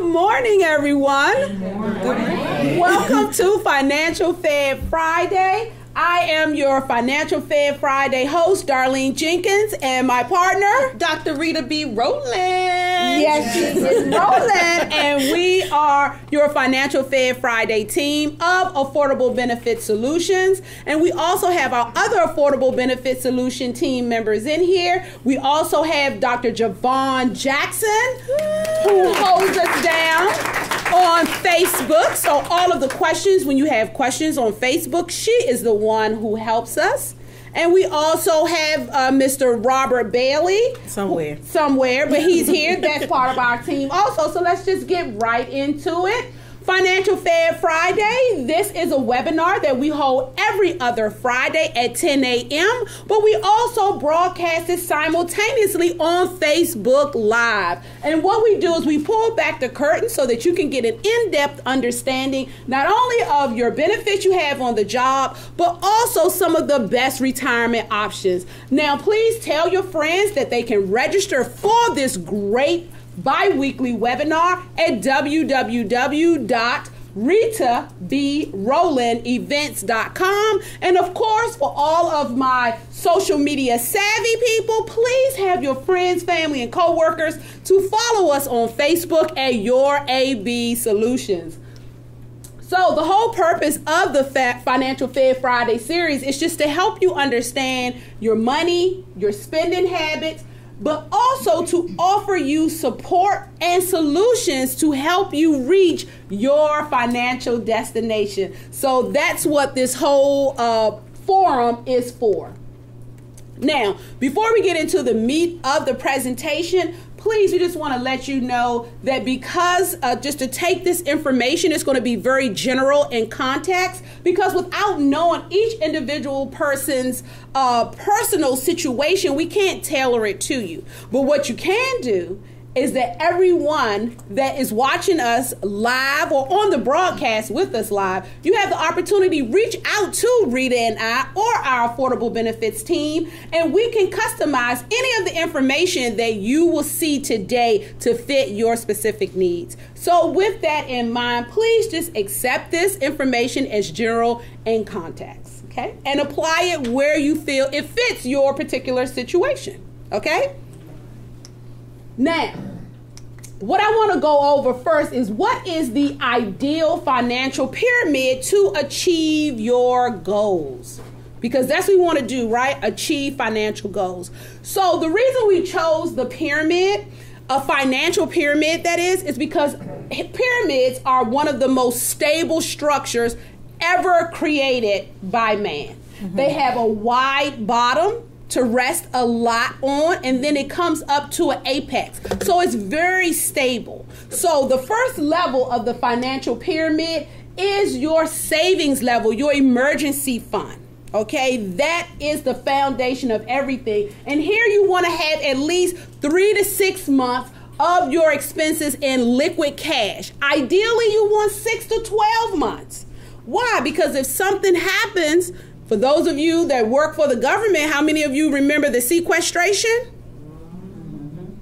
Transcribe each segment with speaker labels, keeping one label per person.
Speaker 1: morning, everyone. Good morning. Welcome to Financial Fed Friday. I am your Financial Fed Friday host, Darlene Jenkins, and my partner,
Speaker 2: Dr. Rita B. Rowland.
Speaker 1: Yes, she is Rowland, and we are your Financial Fed Friday team of Affordable Benefit Solutions. And we also have our other Affordable Benefit Solution team members in here. We also have Dr. Javon Jackson, who holds us down on Facebook. So all of the questions, when you have questions on Facebook, she is the one who helps us. And we also have Mr. Robert Bailey. Somewhere, but he's here. That's part of our team also. So let's just get right into it. Financial Fed Friday. This is a webinar that we hold every other Friday at 10 a.m. But we also broadcast it simultaneously on Facebook Live. And what we do is we pull back the curtain so that you can get an in-depth understanding not only of your benefits you have on the job, but also some of the best retirement options. Now, please tell your friends that they can register for this great bi-weekly webinar at www.ritabrolandevents.com. And of course, for all of my social media savvy people, please have your friends, family, and coworkers to follow us on Facebook at Your AB Solutions. So the whole purpose of the Financial Fed Friday series is just to help you understand your money, your spending habits, but also to offer you support and solutions to help you reach your financial destination. So that's what this whole forum is for. Now, before we get into the meat of the presentation, please, we just want to let you know that because just to take this information, it's going to be very general in context, because without knowing each individual person's personal situation, we can't tailor it to you. But what you can do is that everyone that is watching us live or on the broadcast with us live, you have the opportunity to reach out to Rita and I or our Affordable Benefits team, and we can customize any of the information that you will see today to fit your specific needs. So with that in mind, please just accept this information as general in context, okay? And apply it where you feel it fits your particular situation, okay? Now, what I want to go over first is what is the ideal financial pyramid to achieve your goals? Because that's what we want to do, right? Achieve financial goals. So the reason we chose the pyramid, a financial pyramid that is because pyramids are one of the most stable structures ever created by man. Mm-hmm. They have a wide bottom to rest a lot on, and then it comes up to an apex. So it's very stable. So the first level of the financial pyramid is your savings level, your emergency fund. Okay, that is the foundation of everything. And here you want to have at least 3 to 6 months of your expenses in liquid cash. Ideally, you want 6 to 12 months. Why? Because if something happens, for those of you that work for the government, how many of you remember the sequestration?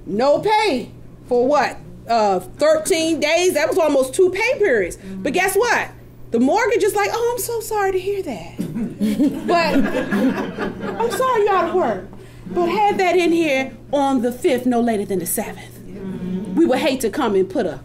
Speaker 1: No pay for what? 13 days. That was almost 2 pay periods. But guess what? The mortgage is like, oh, I'm so sorry to hear that. But I'm sorry you're out of work. But have that in here on the 5th, no later than the 7th. We would hate to come and put a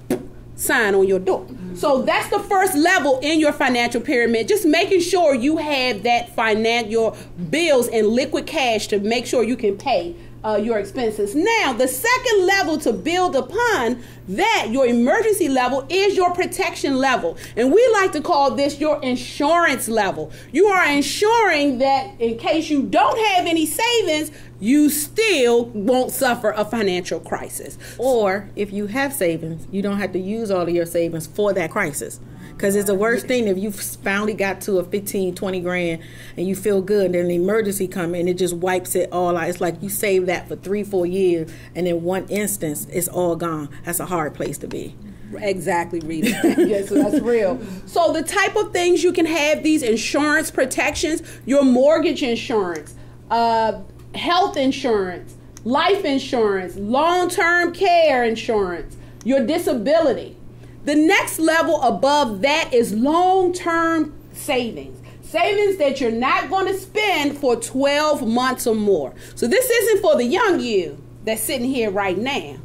Speaker 1: sign on your door. So that's the first level in your financial pyramid, just making sure you have that your bills in liquid cash to make sure you can pay your expenses. Now, the second level to build upon that, your emergency level, is your protection level. And we like to call this your insurance level. You are ensuring that in case you don't have any savings, you still won't suffer a financial crisis.
Speaker 2: Or if you have savings, you don't have to use all of your savings for that crisis. Because it's the worst thing if you finally got to a 15, 20 grand and you feel good, and then the emergency comes and it just wipes it all out. It's like you saved that for 3-4 years, and in one instance, it's all gone. That's a hard place to be.
Speaker 1: Exactly, Rita. Yes, that's real. So the type of things you can have, these insurance protections, your mortgage insurance, health insurance, life insurance, long-term care insurance, your disability. The next level above that is long-term savings. Savings that you're not going to spend for 12 months or more. So this isn't for the young you that's sitting here right now.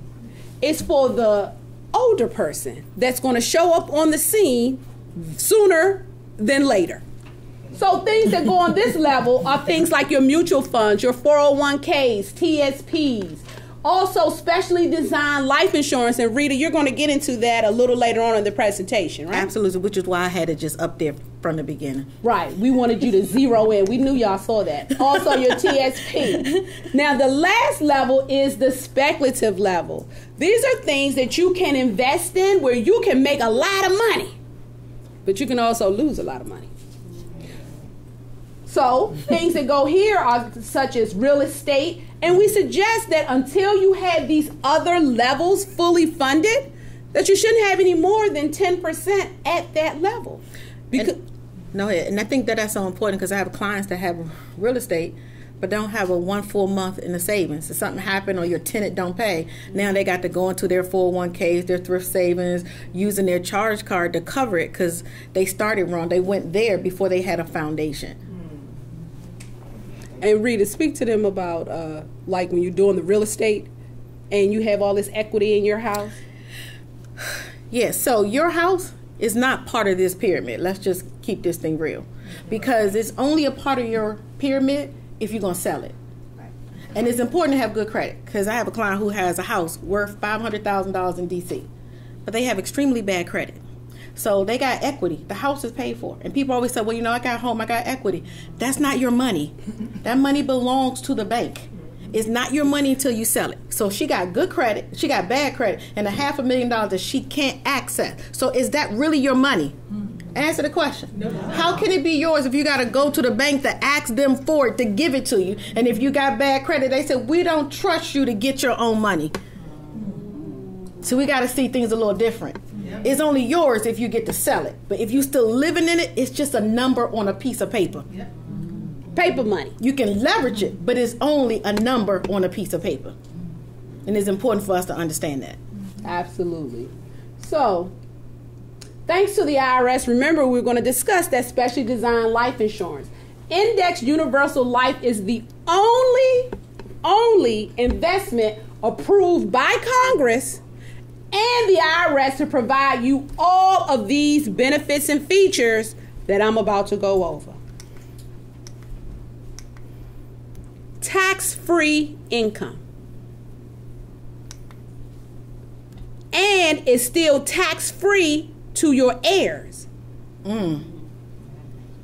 Speaker 1: It's for the older person that's going to show up on the scene sooner than later. So things that go on this level are things like your mutual funds, your 401ks, TSPs, also specially designed life insurance. And Rita, you're going to get into that a little later on in the presentation, right?
Speaker 2: Absolutely, which is why I had it just up there from the beginning.
Speaker 1: Right. We wanted you to zero in. We knew y'all saw that. Also your TSP. Now the last level is the speculative level. These are things that you can invest in where you can make a lot of money, but you can also lose a lot of money. So things that go here are such as real estate. And we suggest that until you have these other levels fully funded, that you shouldn't have any more than 10% at that level. Because
Speaker 2: and I think that that's so important because I have clients that have real estate but don't have a 1 full month in the savings. If something happened or your tenant don't pay, now they got to go into their 401ks, their thrift savings, using their charge card to cover it because they started wrong. They went there before they had a foundation.
Speaker 1: And Rita, speak to them about like when you're doing the real estate and you have all this equity in your house.
Speaker 2: Yes, so your house is not part of this pyramid. Let's just keep this thing real. Because it's only a part of your pyramid if you're going to sell it. Right. And it's important to have good credit because I have a client who has a house worth $500,000 in D.C., but they have extremely bad credit. So they got equity. The house is paid for. And people always say, well, you know, I got home, I got equity. That's not your money. That money belongs to the bank. It's not your money until you sell it. So she got good credit, she got bad credit, and $500,000 that she can't access. So is that really your money? Answer the question. No. How can it be yours if you got to go to the bank to ask them for it to give it to you? And if you got bad credit, they said, we don't trust you to get your own money. So we got to see things a little different. It's only yours if you get to sell it. But if you're still living in it, it's just a number on a piece of paper.
Speaker 1: Yep. Paper money.
Speaker 2: You can leverage it, but it's only a number on a piece of paper. And it's important for us to understand that.
Speaker 1: Absolutely. So, thanks to the IRS, remember we're going to discuss that specially designed life insurance. Indexed Universal Life is the only investment approved by Congress and the IRS to provide you all of these benefits and features that I'm about to go over. Tax-free income. And it's still tax-free to your heirs.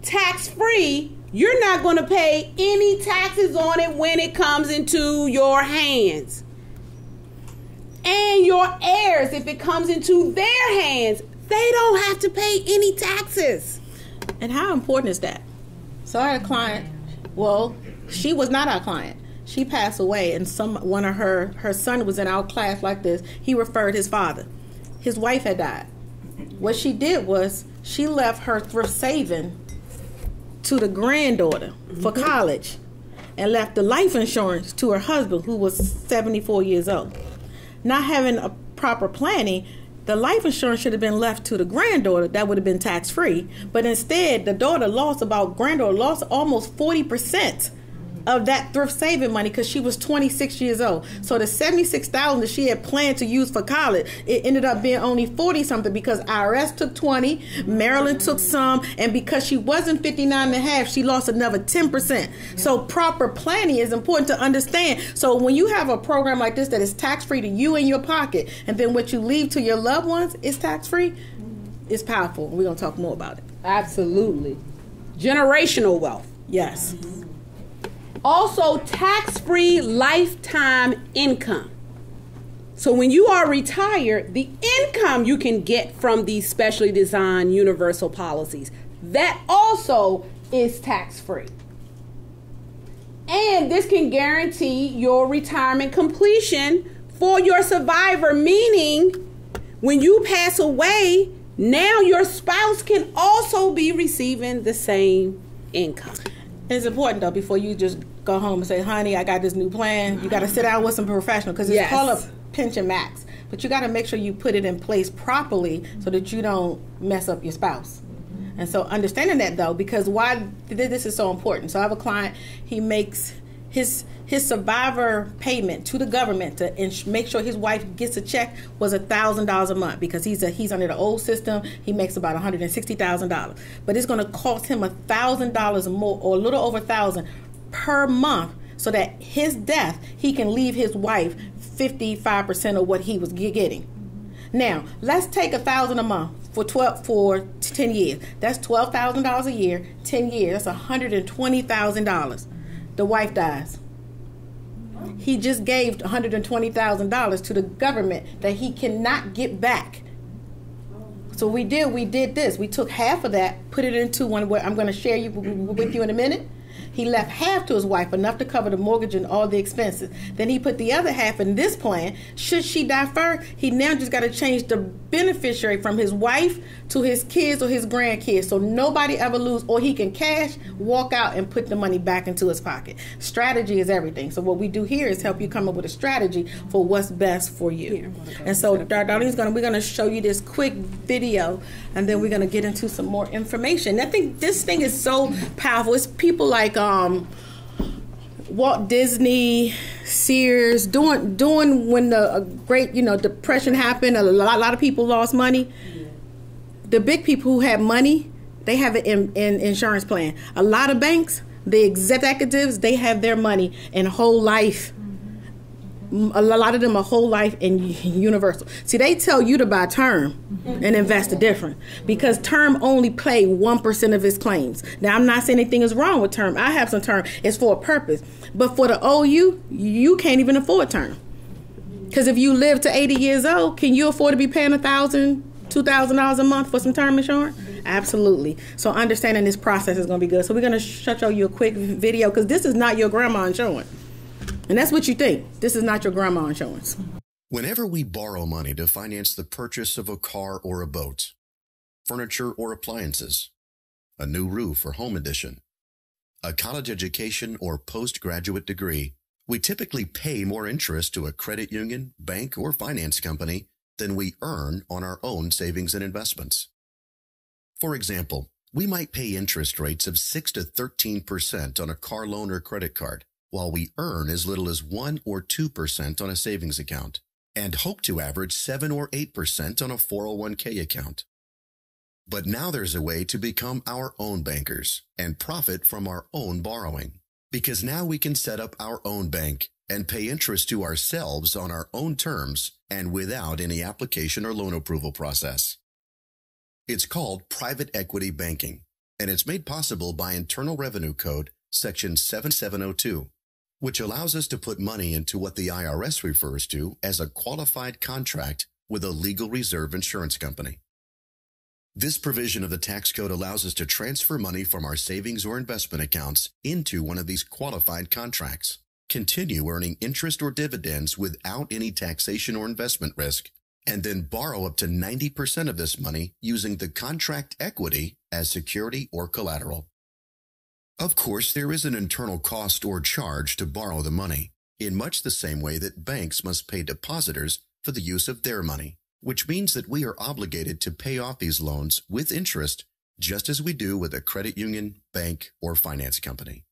Speaker 1: Tax-free, you're not going to pay any taxes on it when it comes into your hands. And your heirs, if it comes into their hands, they don't have to pay any taxes.
Speaker 2: And how important is that? So I had a client, well, she was not our client. She passed away, and one of her son was in our class like this. He referred his father. His wife had died. What she did was she left her thrift saving to the granddaughter for college and left the life insurance to her husband, who was 74 years old. Not having a proper planning, the life insurance should have been left to the granddaughter. That would have been tax-free. But instead, the granddaughter lost almost 40% of that thrift saving money because she was 26 years old. So the $76,000 that she had planned to use for college, it ended up being only 40 something because IRS took 20, Maryland took some, and because she wasn't 59 and a half, she lost another 10%. So proper planning is important to understand. So when you have a program like this that is tax-free to you in your pocket, and then what you leave to your loved ones is tax-free, it's powerful. We're going to talk more about it.
Speaker 1: Absolutely. Generational wealth.
Speaker 2: Yes.
Speaker 1: Also, tax-free lifetime income. So when you are retired, the income you can get from these specially designed universal policies, that also is tax-free. And this can guarantee your retirement completion for your survivor, meaning when you pass away, now your spouse can also be receiving the same income.
Speaker 2: It's important, though, before you just go home and say, honey, I got this new plan. You got to sit down with some professional because it's called a pension max. But you got to make sure you put it in place properly so that you don't mess up your spouse. And so understanding that, though, because why this is so important. So I have a client, he makes his survivor payment to the government to make sure his wife gets a check was $1,000 a month, because he's under the old system. He makes about $160,000, but it's going to cost him $1,000 more, or a little over $1,000 per month, so that his death he can leave his wife 55% of what he was getting. Now let's take $1,000 a month for 10 years. That's $12,000 a year. 10 years. That's $120,000. The wife dies. He just gave $120,000 to the government that he cannot get back. So we did this. We took half of that, put it into one where I'm going to share with you in a minute. He left half to his wife, enough to cover the mortgage and all the expenses. Then he put the other half in this plan. Should she die first, he now just got to change the beneficiary from his wife to his kids or his grandkids, so nobody ever lose, or he can cash, walk out, and put the money back into his pocket. Strategy is everything. So what we do here is help you come up with a strategy for what's best for you. And so Darlene's we're going to show you this quick video, and then we're going to get into some more information. I think this thing is so powerful. It's people like Walt Disney, Sears, doing when the great depression happened. A lot of people lost money. The big people who have money, they have it in insurance plan. A lot of banks, the executives, they have their money in whole life. A lot of them are whole life and universal. See, they tell you to buy term and invest the different, because term only pay 1% of its claims. Now, I'm not saying anything is wrong with term. I have some term. It's for a purpose. But for the OU, you can't even afford term. Because if you live to 80 years old, can you afford to be paying $1,000, $2,000 a month for some term insurance? Absolutely. So understanding this process is going to be good. So we're going to show you a quick video, because this is not your grandma insurance. And that's what you think. This is not your grandma insurance.
Speaker 3: Whenever we borrow money to finance the purchase of a car or a boat, furniture or appliances, a new roof or home addition, a college education or postgraduate degree, we typically pay more interest to a credit union, bank, or finance company than we earn on our own savings and investments. For example, we might pay interest rates of 6 to 13% on a car loan or credit card, while we earn as little as 1 or 2% on a savings account, and hope to average 7 or 8% on a 401k account. But now there's a way to become our own bankers and profit from our own borrowing, because now we can set up our own bank and pay interest to ourselves on our own terms and without any application or loan approval process. It's called private equity banking, and it's made possible by Internal Revenue Code Section 7702. Which allows us to put money into what the IRS refers to as a qualified contract with a legal reserve insurance company. This provision of the tax code allows us to transfer money from our savings or investment accounts into one of these qualified contracts, continue earning interest or dividends without any taxation or investment risk, and then borrow up to 90% of this money using the contract equity as security or collateral. Of course, there is an internal cost or charge to borrow the money, in much the same way that banks must pay depositors for the use of their money, which means that we are obligated to pay off these loans with interest, just as we do with a credit union, bank, or finance company.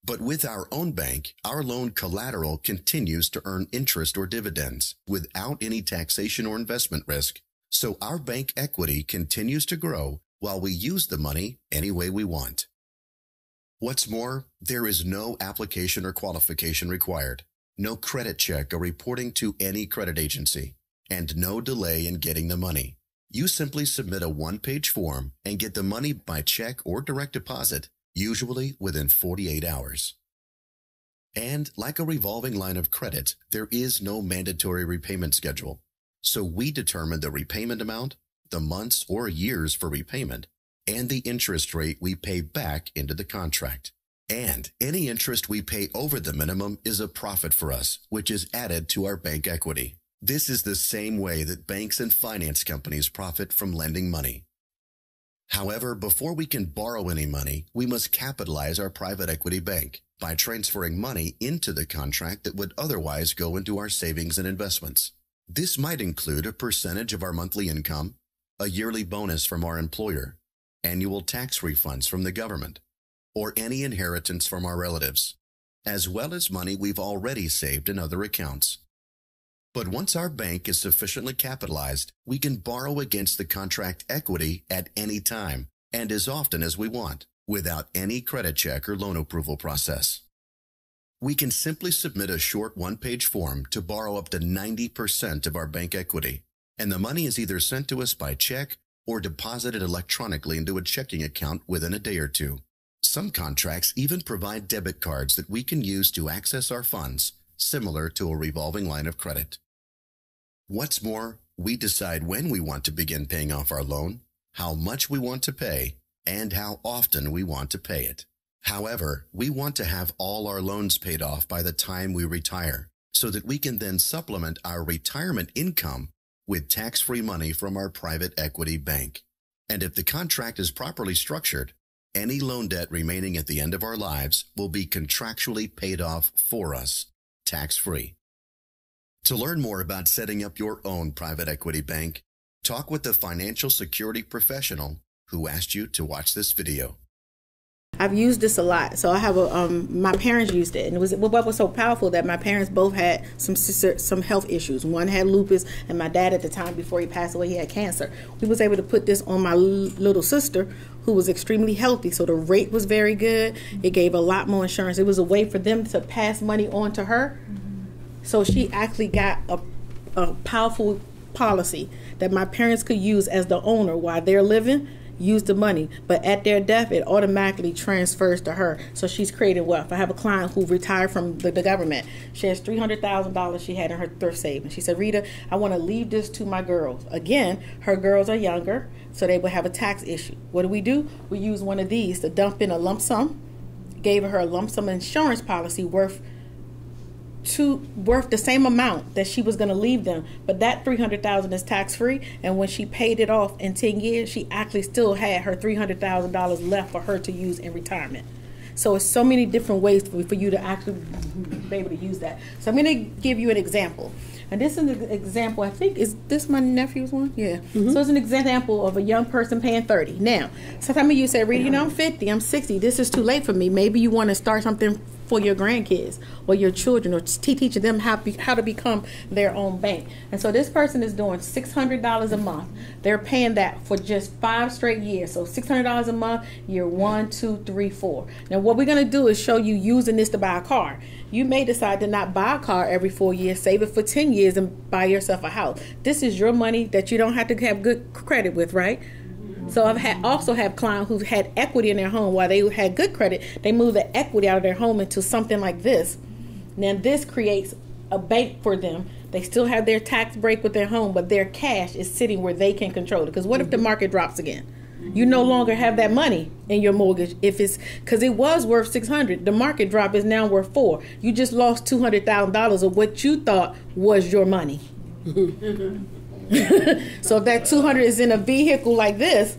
Speaker 3: But with our own bank, our loan collateral continues to earn interest or dividends without any taxation or investment risk, so our bank equity continues to grow while we use the money any way we want. What's more, there is no application or qualification required, no credit check or reporting to any credit agency, and no delay in getting the money. You simply submit a one-page form and get the money by check or direct deposit, usually within 48 hours. And like a revolving line of credit, there is no mandatory repayment schedule. So we determine the repayment amount, the months or years for repayment, and the interest rate we pay back into the contract. And any interest we pay over the minimum is a profit for us, which is added to our bank equity. This is the same way that banks and finance companies profit from lending money. However, before we can borrow any money, we must capitalize our private equity bank by transferring money into the contract that would otherwise go into our savings and investments. This might include a percentage of our monthly income, a yearly bonus from our employer, annual tax refunds from the government, or any inheritance from our relatives, as well as money we've already saved in other accounts. But once our bank is sufficiently capitalized, we can borrow against the contract equity at any time and as often as we want, without any credit check or loan approval process. We can simply submit a short one-page form to borrow up to 90% of our bank equity, and the money is either sent to us by check or deposited electronically into a checking account within a day or two. Some contracts even provide debit cards that we can use to access our funds, similar to a revolving line of credit. What's more, we decide when we want to begin paying off our loan, how much we want to pay, and how often we want to pay it. However, we want to have all our loans paid off by the time we retire, so that we can then supplement our retirement income with tax-free money from our private equity bank. And if the contract is properly structured, any loan debt remaining at the end of our lives will be contractually paid off for us, tax-free. To learn more about setting up your own private equity bank, talk with the financial security professional who asked you to watch this video.
Speaker 2: I've used this a lot. So I have my parents used it, and what was so powerful that my parents both had some health issues. One had lupus, and my dad at the time before he passed away, he had cancer. We was able to put this on my little sister, who was extremely healthy. So the rate was very good. It gave a lot more insurance. It was a way for them to pass money on to her. So she actually got a powerful policy that my parents could use as the owner while they're living. Use the money, but at their death it automatically transfers to her, so she's creating wealth. I have a client who retired from the government. She has $300,000 she had in her thrift savings. She said, Rita, I want to leave this to my girls. Again, her girls are younger, so they would have a tax issue. What do? We use one of these to dump in a lump sum. Gave her a lump sum insurance policy worth the same amount that she was going to leave them, but that $300,000 is tax free, and when she paid it off in 10 years, she actually still had her $300,000 left for her to use in retirement. So it's so many different ways for you to actually be able to use that. So I'm going to give you an example. And this is an example, I think, is this my nephew's one? Yeah. Mm-hmm. So it's an example of a young person paying $30. Now, sometimes you say, Rita, I'm 50, I'm 60, this is too late for me. Maybe you want to start something for your grandkids or your children, or teaching them how to become their own bank. And so this person is doing $600 a month. They're paying that for just 5 straight years. So $600 a month, year 1, 2, 3, 4. Now what we're going to do is show you using this to buy a car. You may decide to not buy a car every 4 years, save it for 10 years and buy yourself a house. This is your money that you don't have to have good credit with, right? So I've also have clients who've had equity in their home. While they had good credit, they move the equity out of their home into something like this. Now this creates a bank for them. They still have their tax break with their home, but their cash is sitting where they can control it. Because what if the market drops again? You no longer have that money in your mortgage because it was worth $600. The market drop is now worth $4. You just lost $200,000 of what you thought was your money. So if that $200 is in a vehicle like this,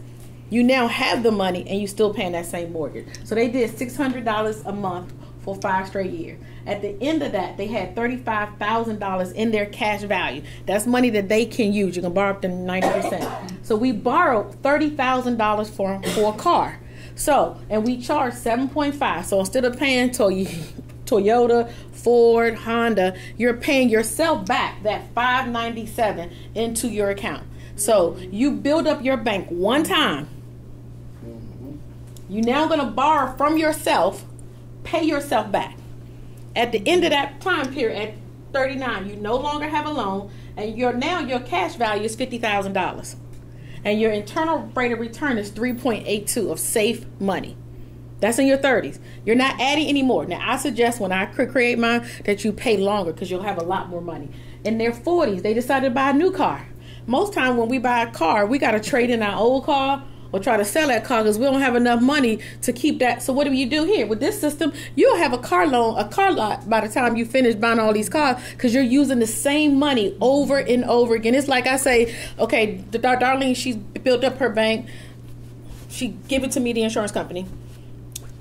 Speaker 2: you now have the money and you still paying that same mortgage. So they did $600 a month for 5 straight years. At the end of that, they had $35,000 in their cash value. That's money that they can use. You can borrow up to 90%. So we borrowed $30,000 for a car. So, and we charged 7.5. So instead of paying Toyota, Ford, Honda, you're paying yourself back that $597 into your account. So you build up your bank one time. You're now going to borrow from yourself, pay yourself back. At the end of that time period, at 39, you no longer have a loan, and your cash value is $50,000. And your internal rate of return is 3.82 of safe money. That's in your 30s. You're not adding anymore. Now, I suggest when I create mine that you pay longer because you'll have a lot more money. In their 40s, they decided to buy a new car. Most time when we buy a car, we got to trade in our old car or try to sell that car because we don't have enough money to keep that. So what do you do here? With this system, you'll have a car lot by the time you finish buying all these cars because you're using the same money over and over again. It's like I say, okay, Darlene, she's built up her bank. She give it to me, the insurance company.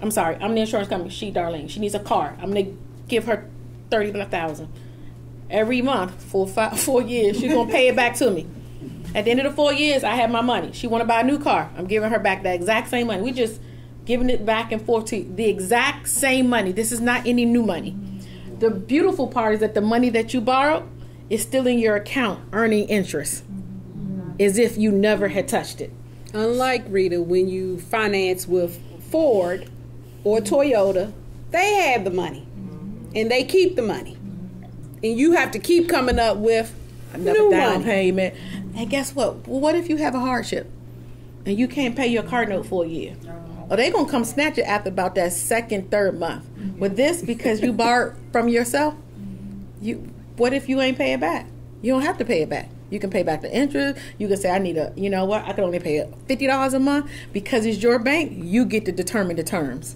Speaker 2: I'm sorry, I'm the insurance company. Darlene. She needs a car. I'm going to give her $30,000 every month for 4 years. She's going to pay it back to me. At the end of the 4 years, I have my money. She want to buy a new car. I'm giving her back the exact same money. We just giving it back and forth to the exact same money. This is not any new money. The beautiful part is that the money that you borrowed is still in your account earning interest as if you never had touched it.
Speaker 1: Unlike, Rita, when you finance with Ford or Toyota, they have the money and they keep the money. And you have to keep coming up with
Speaker 2: another
Speaker 1: new
Speaker 2: down
Speaker 1: money.
Speaker 2: payment. And guess what? Well, what if you have a hardship and you can't pay your car note for a year? Or they going to come snatch it after about that second, third month. With this, because you borrowed from yourself, what if you ain't pay it back? You don't have to pay it back. You can pay back the interest. You can say, I can only pay $50 a month. Because it's your bank, you get to determine the terms.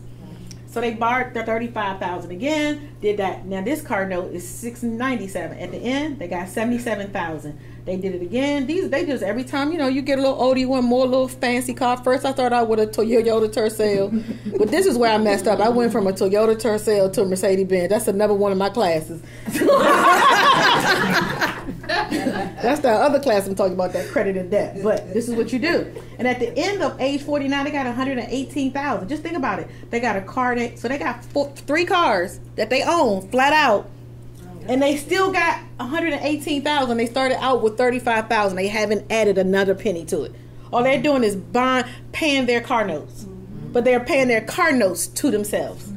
Speaker 2: So they borrowed the $35,000 again, did that. Now this car note is $697. At the end, they got $77,000. They did it again. They just, every time, you get a little older, you want more little fancy car. First, I thought I would a Toyota Tercel. But this is where I messed up. I went from a Toyota Tercel to a Mercedes-Benz. That's another one of my classes. That's the other class I'm talking about, that credit and debt. But this is what you do. And at the end of age 49, they got $118,000. Just think about it. They got a car. So they got 3 cars that they own flat out. And they still got $118,000. They started out with $35,000. They haven't added another penny to it. All they're doing is paying their car notes. But they're paying their car notes to themselves.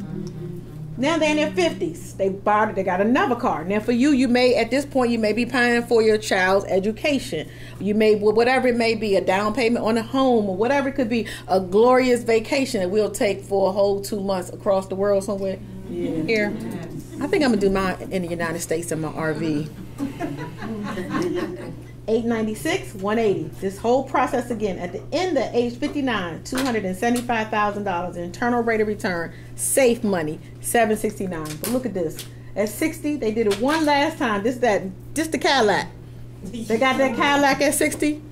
Speaker 2: Now they're in their 50s. They got another car. Now for you may, at this point, you may be paying for your child's education. You may, whatever it may be, a down payment on a home, or whatever it could be, a glorious vacation that we'll take for a whole 2 months across the world somewhere. Yeah. Here. I think I'm going to do mine in the United States in my RV. $896, $180. This whole process again. At the end of age 59, $275,000 internal rate of return, safe money, $769. But look at this. At 60, they did it one last time. This the Cadillac. They got that Cadillac at 60.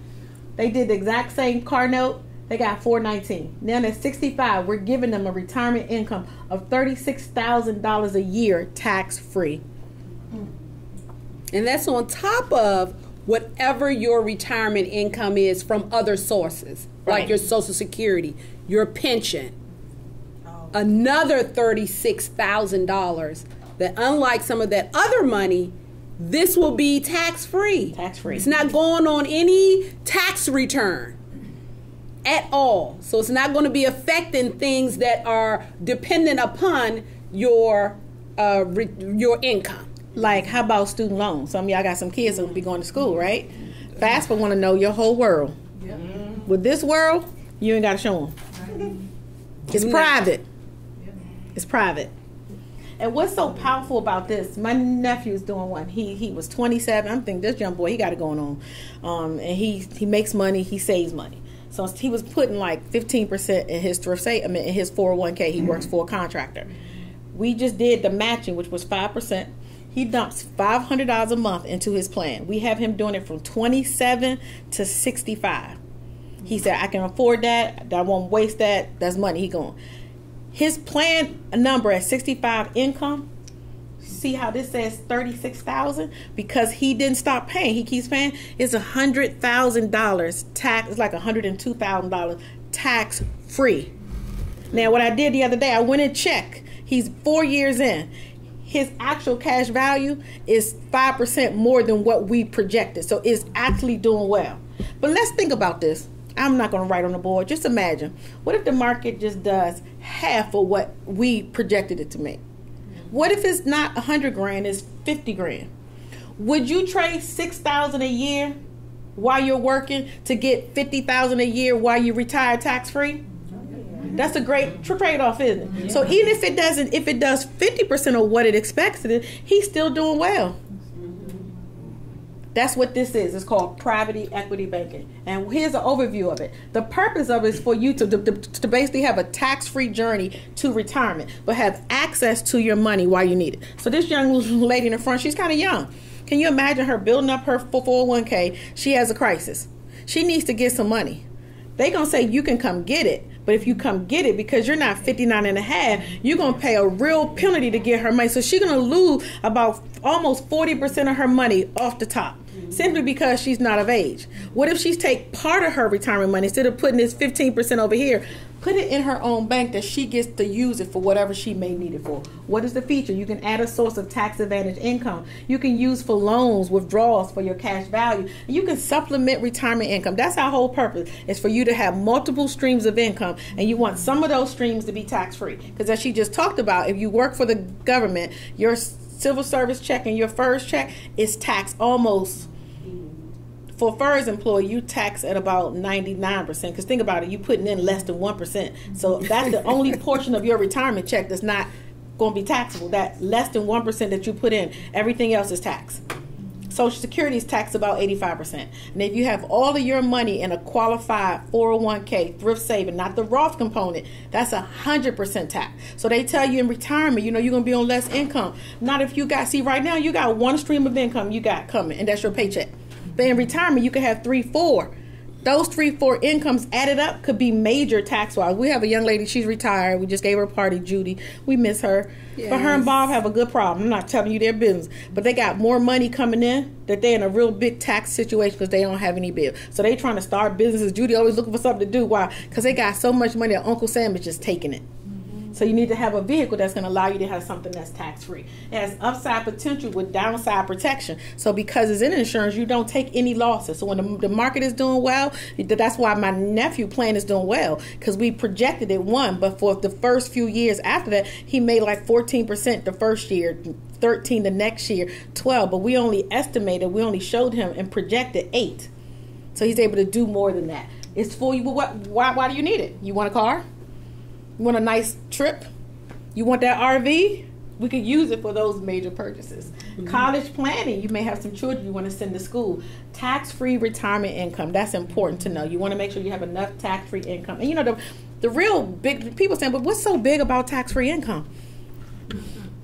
Speaker 2: They did the exact same car note. They got $419. Now at 65, we're giving them a retirement income of $36,000 a year, tax free.
Speaker 1: And that's on top of whatever your retirement income is from other sources,
Speaker 2: right,
Speaker 1: like your Social Security, your pension. Another $36,000 that, unlike some of that other money, this will be tax-free.
Speaker 2: Tax-free.
Speaker 1: It's not going on any tax return at all. So it's not going to be affecting things that are dependent upon your income.
Speaker 2: Like, how about student loans? Some of y'all got some kids that will be going to school, right? FAFSA want to know your whole world. Yep. With this world, you ain't got to show them. It's private. It's private. And what's so powerful about this, my nephew's doing one. He was 27. I'm thinking, this young boy, he got it going on. And he makes money, he saves money. So he was putting like 15% in his in his 401k. He works for a contractor. We just did the matching, which was 5%. He dumps $500 a month into his plan. We have him doing it from 27 to 65. He said, I can afford that. I won't waste that. That's money. He going. His plan number at 65 income, see how this says $36,000? Because he didn't stop paying. He keeps paying. It's $100,000 tax. It's like $102,000 tax free. Now, what I did the other day, I went and checked. He's 4 years in. His actual cash value is 5% more than what we projected. So it's actually doing well. But let's think about this. I'm not going to write on the board. Just imagine. What if the market just does half of what we projected it to make? What if it's not 100 grand, it's 50 grand? Would you trade $6,000 a year while you're working to get $50,000 a year while you retire tax free? That's a great trade-off, isn't it? Yeah. So even if it does 50% of what it expects it, he's still doing well. That's what this is. It's called private equity banking. And here's an overview of it. The purpose of it is for you to basically have a tax-free journey to retirement, but have access to your money while you need it. So this young lady in the front, she's kind of young. Can you imagine her building up her 401k? She has a crisis. She needs to get some money. They're going to say, you can come get it, But if you come get it, because you're not 59 and a half, you're going to pay a real penalty to get her money. So she's going to lose about almost 40% of her money off the top, simply because she's not of age. What if she take part of her retirement money, instead of putting this 15% over here, put it in her own bank that she gets to use it for whatever she may need it for? What is the feature? You can add a source of tax advantage income. You can use for loans, withdrawals for your cash value. And you can supplement retirement income. That's our whole purpose, is for you to have multiple streams of income. And you want some of those streams to be tax-free. Because as she just talked about, if you work for the government, your civil service check and your FERS check is taxed almost. For a FERS employee, you tax at about 99%. Because think about it, you putting in less than 1%. So that's the only portion of your retirement check that's not going to be taxable. That less than 1% that you put in. Everything else is taxed. Social Security is taxed about 85%. And if you have all of your money in a qualified 401k, thrift saving, not the Roth component, that's 100% tax. So they tell you in retirement, you're going to be on less income. Not if you got, see right now, you got one stream of income you got coming, and that's your paycheck. But in retirement, you could have 3, 4. Those 3, 4 incomes added up could be major tax-wise. We have a young lady, she's retired. We just gave her a party, Judy. We miss her. Yes. But her and Bob have a good problem. I'm not telling you their business. But they got more money coming in, that they're in a real big tax situation because they don't have any bill. So they trying to start businesses. Judy always looking for something to do. Why? Because they got so much money that Uncle Sam is just taking it. So you need to have a vehicle that's going to allow you to have something that's tax-free. It has upside potential with downside protection. So because it's in insurance, you don't take any losses. So when the market is doing well, that's why my nephew plan is doing well, because we projected it 1, but for the first few years after that, he made like 14% the first year, 13 the next year, 12. But we only showed him and projected 8. So he's able to do more than that. It's for you. Why do you need it? You want a car? You want a nice trip? You want that RV? We could use it for those major purchases. Mm-hmm. College planning. You may have some children you want to send to school. Tax-free retirement income. That's important to know. You want to make sure you have enough tax-free income. And the real big, people saying, but what's so big about tax-free income?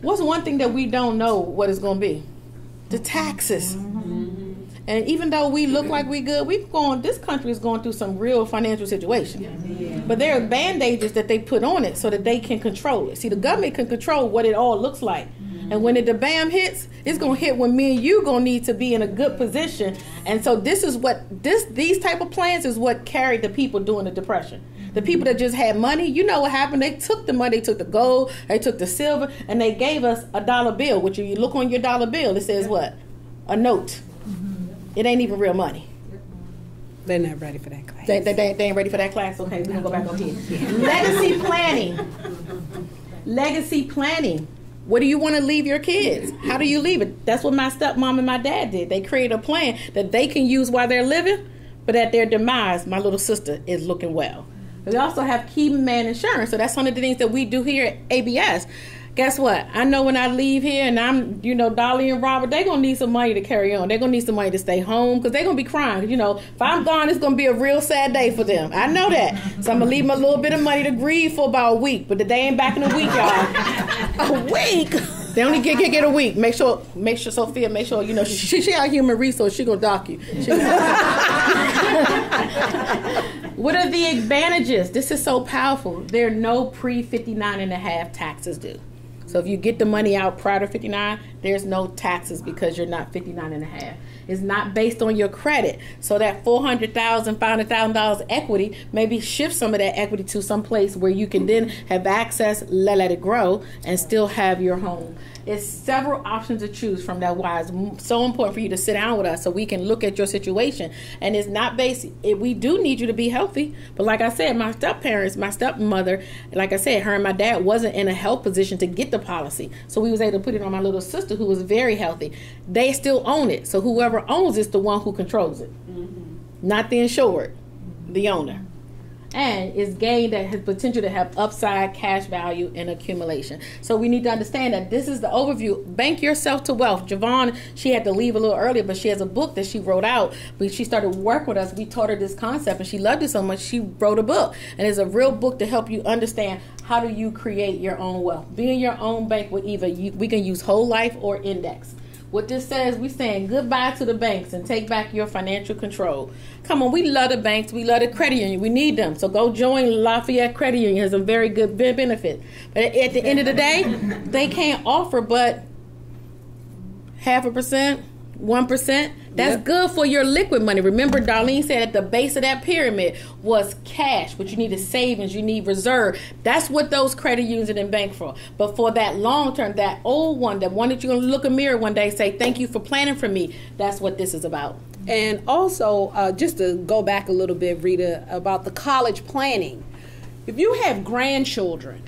Speaker 2: What's one thing that we don't know what it's going to be? The taxes. Mm-hmm. And even though we look like we good, this country is going through some real financial situation. Yeah. But there are band-aids that they put on it so that they can control it. See, the government can control what it all looks like. Mm-hmm. And when the bam hits, it's going to hit when me and you going to need to be in a good position. And so this is these type of plans is what carried the people during the Depression. The people that just had money, you know what happened? They took the money, they took the gold, they took the silver, and they gave us a dollar bill, which you look on your dollar bill, it says what? A note. It ain't even real money.
Speaker 4: They're not ready for that class.
Speaker 2: They ain't ready for that class? Okay, we're going to go back over here. Yeah. Legacy planning. Legacy planning. What do you want to leave your kids? How do you leave it? That's what my stepmom and my dad did. They created a plan that they can use while they're living, but at their demise, my little sister is looking well. We also have key man insurance. So that's one of the things that we do here at ABS. Guess what? I know when I leave here and I'm, Dolly and Robert, they're going to need some money to carry on. They're going to need some money to stay home because they're going to be crying. If I'm gone, it's going to be a real sad day for them. I know that. So I'm going to leave them a little bit of money to grieve for about a week. But they ain't back in a week, y'all. A week? They only get a week. Make sure, Sophia, she our human resource. She going to dock you. What are the advantages? This is so powerful. There are no pre-59 and a half taxes due. So if you get the money out prior to 59, there's no taxes because you're not 59 and a half. It's not based on your credit. So that $400,000, $500,000 equity, maybe shift some of that equity to some place where you can then have access, let it grow, and still have your home. It's several options to choose from. That's why it's so important for you to sit down with us so we can look at your situation. And it's not based, we do need you to be healthy. But like I said, my stepmother, like I said, her and my dad wasn't in a health position to get the policy. So we was able to put it on my little sister who was very healthy. They still own it. So whoever owns it's the one who controls it. Mm-hmm. Not the insured, the owner. And it's gain that has potential to have upside, cash value, and accumulation. So we need to understand that this is the overview. Bank yourself to wealth. Javon, she had to leave a little earlier, but she has a book that she wrote out. When she started work with us, we taught her this concept, and she loved it so much, she wrote a book. And it's a real book to help you understand how do you create your own wealth. Being your own bank with we can use whole life or index. What this says, we saying goodbye to the banks and take back your financial control. Come on, we love the banks. We love the credit union. We need them. So go join Lafayette Credit Union. It has a very good benefit. But at the end of the day, they can't offer but 0.5%, 1%. That's good for your liquid money. Remember, Darlene said at the base of that pyramid was cash, but you need savings, you need reserve. That's what those credit unions and bank for. But for that long term, that old one, that one that you're going to look in the mirror one day and say, thank you for planning for me, that's what this is about.
Speaker 1: And also, just to go back a little bit, Rita, about the college planning. If you have grandchildren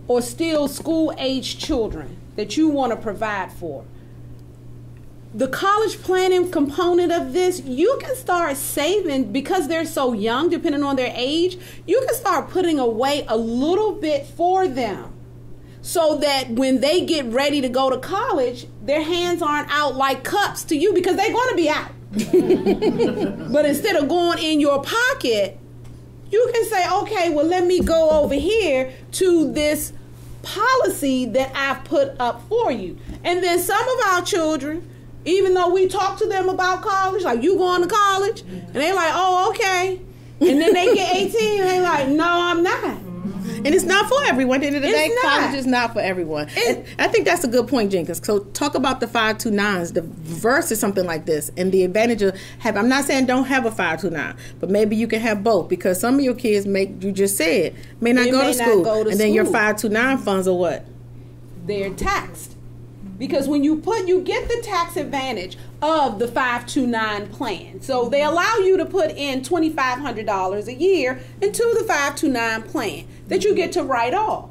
Speaker 1: or still school-age children that you want to provide for, the college planning component of this, you can start saving because they're so young, depending on their age. You can start putting away a little bit for them so that when they get ready to go to college, their hands aren't out like cups to you because they're going to be out. But instead of going in your pocket, you can say, okay, well, let me go over here to this policy that I've put up for you. And then some of our children, even though we talk to them about college, like, you going to college? And they like, oh, okay. And then they get 18 and they like, no, I'm not.
Speaker 2: And it's not for everyone. At the end of the day, college is not for everyone. And I think that's a good point, Jenkins. So talk about the 529s, the versus something like this, and the advantage of I'm not saying don't have a 529, but maybe you can have both, because some of your kids you just said, may not go to school. And then your 529 funds are what?
Speaker 1: They're taxed. Because when you get the tax advantage of the 529 plan. So they allow you to put in $2,500 a year into the 529 plan that you get to write off.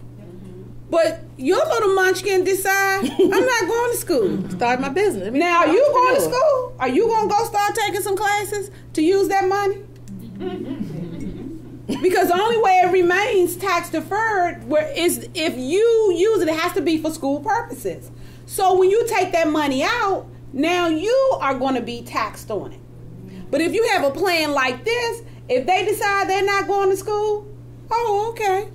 Speaker 1: But your little munchkin decide, I'm not going to school.
Speaker 2: Start my business.
Speaker 1: Now, are you going to school? Are you going to go start taking some classes to use that money? Because the only way it remains tax deferred is if you use it, it has to be for school purposes. So when you take that money out, now you are going to be taxed on it. But if you have a plan like this, if they decide they're not going to school, oh, okay.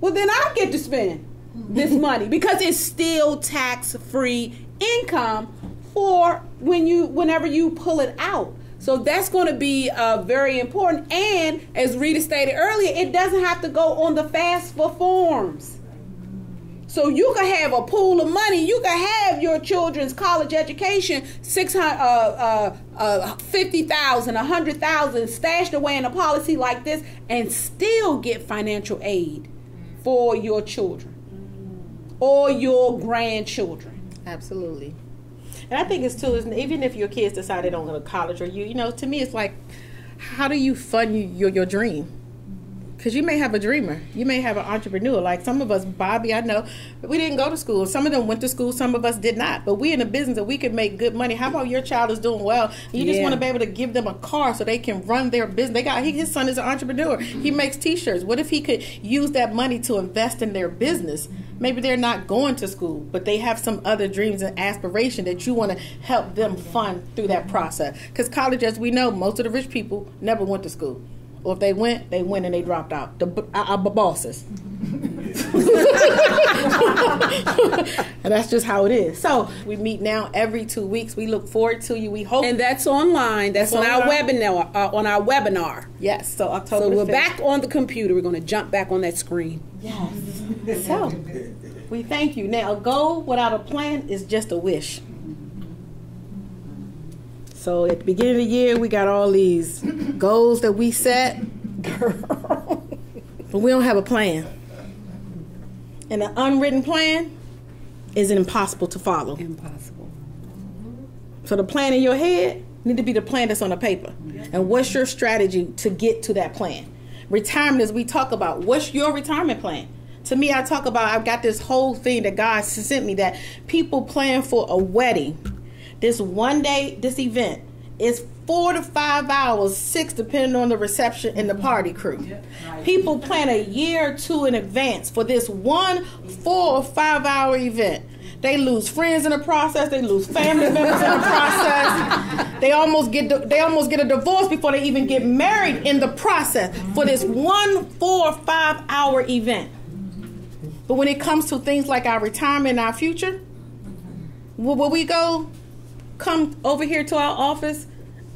Speaker 1: Well, then I get to spend this money because it's still tax-free income for whenever you pull it out. So that's going to be very important. And as Rita stated earlier, it doesn't have to go on the FAFSA forms. So you can have a pool of money. You can have your children's college education, $50,000, $100,000 stashed away in a policy like this, and still get financial aid for your children or your grandchildren.
Speaker 2: Absolutely. And I think it's too, even if your kids decide they don't go to college, or to me it's like, how do you fund your dream? Because you may have a dreamer. You may have an entrepreneur. Like some of us, Bobby, I know, we didn't go to school. Some of them went to school. Some of us did not. But we're in a business that we can make good money. How about your child is doing well? You just want to be able to give them a car so they can run their business. His son is an entrepreneur. He makes T-shirts. What if he could use that money to invest in their business? Maybe they're not going to school, but they have some other dreams and aspiration that you want to help them fund through that process. Because college, as we know, most of the rich people never went to school. Or if they went and they dropped out. Our bosses. And that's just how it is. So we meet now every 2 weeks. We look forward to you. We hope.
Speaker 1: And that's online. That's on our webinar.
Speaker 2: Yes. So October.
Speaker 1: So we're back on the computer. We're going to jump back on that screen.
Speaker 2: Yes. So we thank you. Now, a goal without a plan is just a wish. So at the beginning of the year, we got all these goals that we set, but we don't have a plan. And an unwritten plan is impossible to follow.
Speaker 1: Impossible.
Speaker 2: So the plan in your head need to be the plan that's on the paper. And what's your strategy to get to that plan? Retirement, as we talk about, what's your retirement plan? To me, I've got this whole thing that God sent me, that people plan for a wedding. This event is 4 to 5 hours, 6 depending on the reception and the party crew. People plan a year or two in advance for this 1 4 or 5 hour event. They lose friends in the process. They lose family members in the process. They almost get a divorce before they even get married in the process for this 1 4 or 5 hour event. But when it comes to things like our retirement and our future, will we go come over here to our office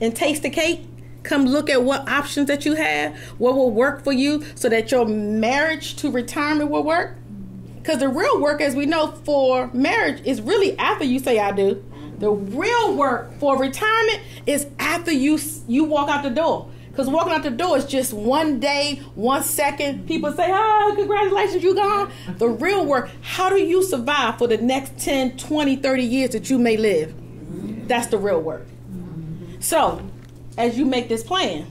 Speaker 2: and taste the cake? Come look at what options that you have, what will work for you so that your marriage to retirement will work. Because the real work, as we know, for marriage is really after you say I do. The real work for retirement is after you walk out the door. Because walking out the door is just 1 day, 1 second. People say, oh, congratulations, you gone. The real work, how do you survive for the next 10, 20, 30 years that you may live? That's the real work. So, as you make this plan,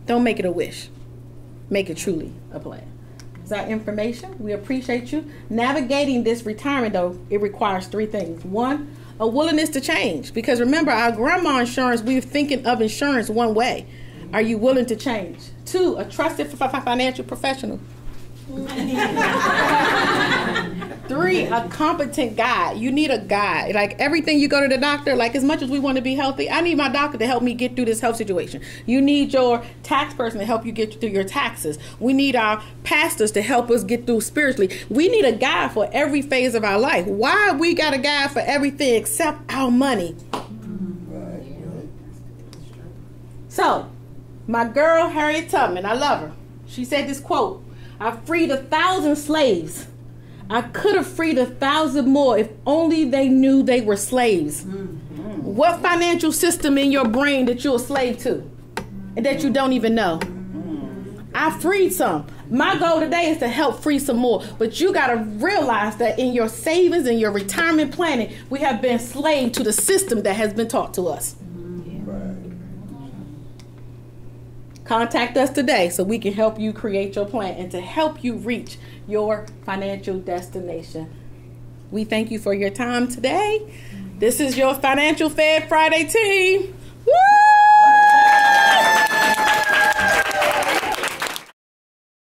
Speaker 2: don't make it a wish. Make it truly a plan. It's our information. We appreciate you. Navigating this retirement, though, it requires 3 things. 1, a willingness to change. Because remember, our grandma insurance, we're thinking of insurance one way. Are you willing to change? 2, a trusted financial professional. 3, a competent guide. You need a guide. Like everything you go to the doctor, like as much as we want to be healthy, I need my doctor to help me get through this health situation. You need your tax person to help you get through your taxes. We need our pastors to help us get through spiritually. We need a guide for every phase of our life. Why we got a guide for everything except our money? So, my girl Harriet Tubman, I love her. She said this quote, I freed 1,000 slaves. I could have freed 1,000 more if only they knew they were slaves. What financial system in your brain that you're a slave to and that you don't even know? I freed some. My goal today is to help free some more. But you got to realize that in your savings and your retirement planning, we have been slave to the system that has been taught to us. Contact us today so we can help you create your plan and to help you reach your financial destination. We thank you for your time today. This is your Financial Fed Friday team.